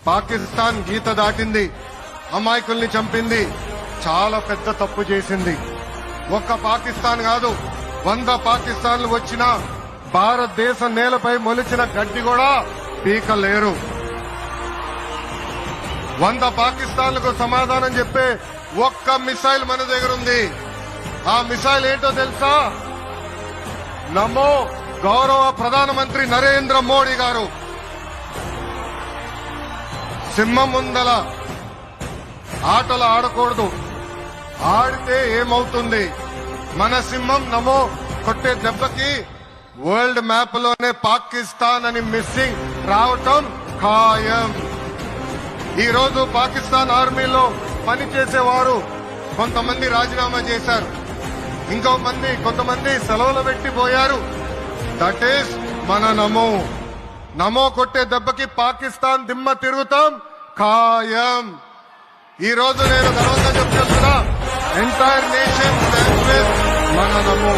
పాకిస్తాన్ గీత దాటింది, అమాయకుల్ని చంపింది, చాలా పెద్ద తప్పు చేసింది. ఒక్క పాకిస్తాన్ కాదు, 100 పాకిస్తాన్లు వచ్చినా భారతదేశ నేలపై మొలిచిన గడ్డి కూడా పీకలేరు. 100 పాకిస్తాన్లకు సమాధానం చెప్పే ఒక్క మిసైల్ మన దగ్గర ఉంది. ఆ మిసైల్ ఏంటో తెలుసా? నమో గౌరవ ప్రధానమంత్రి నరేంద్ర మోడీ గారు. సింహం ముందల ఆటలు ఆడకూడదు, ఆడితే ఏమవుతుంది? మన సింహం నమో కొట్టే దెబ్బకి వరల్డ్ మ్యాప్ లోనే పాకిస్తాన్ అని మిస్సింగ్ రావటం ఖాయం. ఈ రోజు పాకిస్తాన్ ఆర్మీలో పనిచేసేవారు కొంతమంది రాజీనామా చేశారు, కొంతమంది సెలవులు పెట్టిపోయారు. దట్ ఈస్ మన నమో. నమో కొట్టే దెబ్బకి పాకిస్తాన్ దిమ్మ తిరుగుతాం ఖాయం. ఈ రోజు నేను గర్వంగా చెప్తున్నా, ఎంటైర్ నేషన్ మన నమో.